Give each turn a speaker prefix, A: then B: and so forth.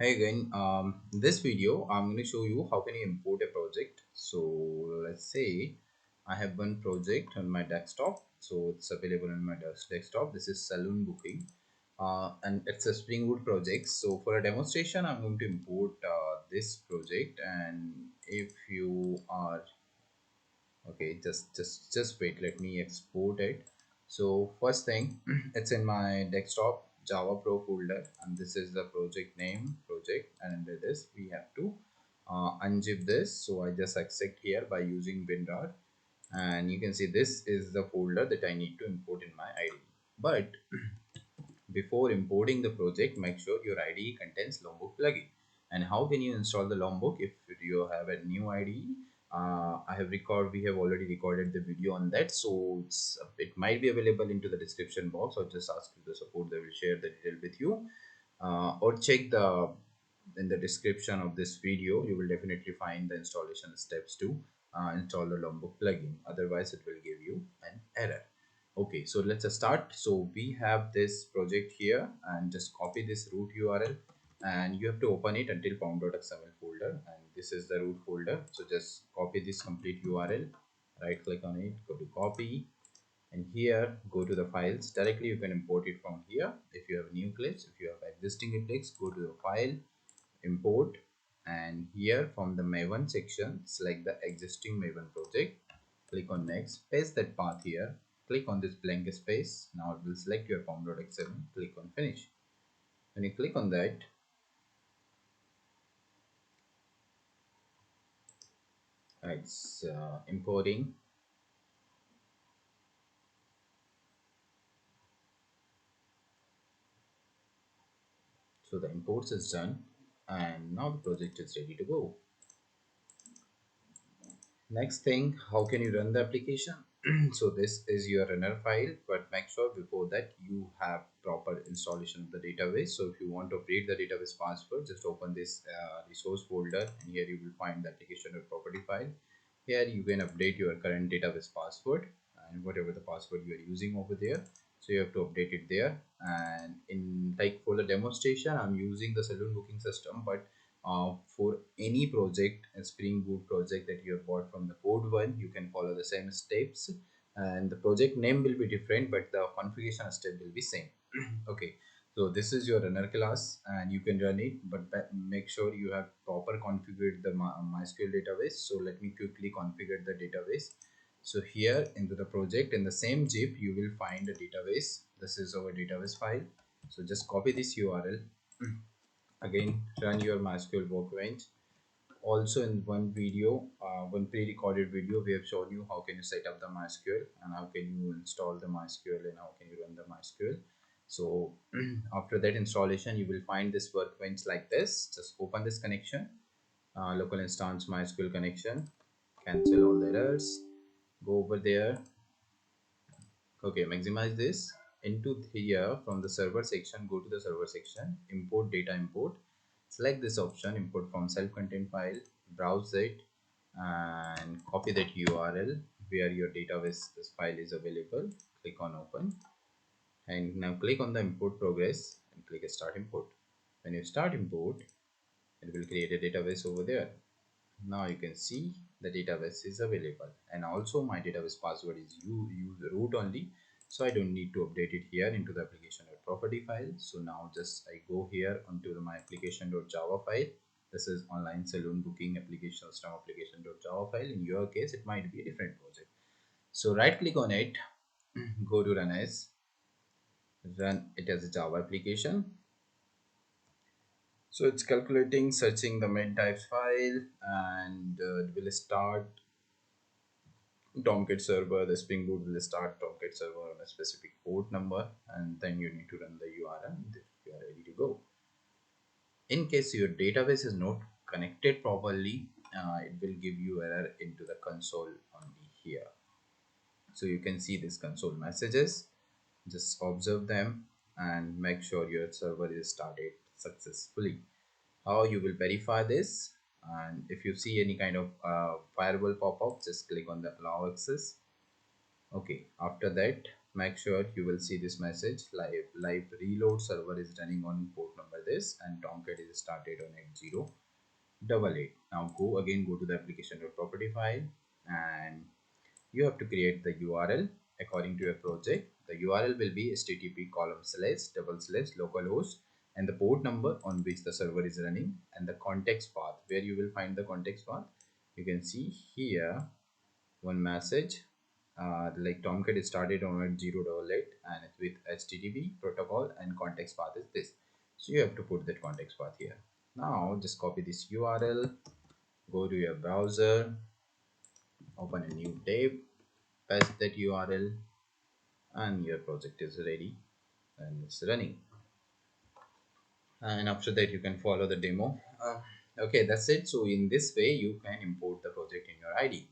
A: Hey again, this video I'm going to show you how can you import a project. So let's say I have one project on my desktop. So it's available on my desktop. This is saloon booking and it's a Spring Boot project. So for a demonstration, I'm going to import this project. And if you are okay, just wait, let me export it. So first thing, it's in my desktop Java Pro folder, and this is the project name project, and under this we have to unzip this. So I just extract here by using WinRAR, and you can see this is the folder that I need to import in my IDE. But before importing the project, make sure your IDE contains Lombok plugin. And how can you install the Lombok if you have a new IDE? We have already recorded the video on that, so it might be available into the description box, or just ask the support. They will share the detail with you, or check the in the description of this video. You will definitely find the installation steps to install the Lombok plugin. Otherwise, it will give you an error. Okay, so let's start. So we have this project here, and just copy this root URL, and you have to open it until pom.xml folder, and this is the root folder. So just copy this complete URL, right click on it, go to copy, and here go to the files. Directly you can import it from here. If you have new Eclipse, if you have existing Eclipse, go to the file, import, and here from the Maven section select the existing Maven project, click on next, paste that path here, click on this blank space. Now it will select your pom.xml, click on finish. When you click on that, it's importing. So the imports is done, and now the project is ready to go. Next thing, how can you run the application? So this is your runner file, but make sure before that you have proper installation of the database. So if you want to update the database password, just open this resource folder, and here you will find the application or property file. Here you can update your current database password and whatever the password you are using over there. So you have to update it there. And in like for the demonstration, I'm using the saloon booking system, but for any project, a Spring Boot project that you have bought from the code one, you can follow the same steps, and the project name will be different, but the configuration step will be same. Okay, so this is your runner class, and you can run it, but make sure you have proper configured the MySQL database. So let me quickly configure the database. So here into the project, in the same zip, you will find a database. This is our database file. So just copy this URL. Again, run your MySQL workbench. Also in one video, one pre-recorded video, we have shown you how can you set up the MySQL, and how can you install the MySQL, and how can you run the MySQL. So after that installation, you will find this workbench like this. Just open this connection, local instance MySQL connection, cancel all the errors, go over there. Okay, maximize this into here. From the server section, go to the server section, import data, import, select this option, import from self-contained file, browse it, and copy that URL where your database this file is available. Click on open, and now click on the import progress and click start import. When you start import, it will create a database over there. Now you can see the database is available, and also my database password is use root only, so I don't need to update it here into the application or property file. So now just I go here onto my application.java file. This is online saloon booking application system application.java file. In your case, it might be a different project. So right click on it, go to run it as a Java application. So it's calculating, searching the main types file, and it will start Tomcat server. The Spring Boot will start Tomcat server on a specific port number, and then you need to run the URL, and you are ready to go. In case your database is not connected properly, it will give you error into the console only here. So you can see these console messages. Just observe them and make sure your server is started successfully. How you will verify this? And if you see any kind of firewall pop-up, just click on the allow access. Okay, after that, make sure you will see this message: live reload server is running on port number this, and Tomcat is started on 8088. Now go to the application.property file, and you have to create the URL according to your project. The URL will be http column slash double slash localhost and the port number on which the server is running, and the context path where you will find the context path. You can see here one message, like Tomcat is started on 8088 and it's with HTTP protocol, and context path is this. So you have to put that context path here. Now just copy this URL, go to your browser, open a new tab, paste that URL, and your project is ready and it's running. And after that you can follow the demo. Okay, that's it. So in this way you can import the project in your IDE.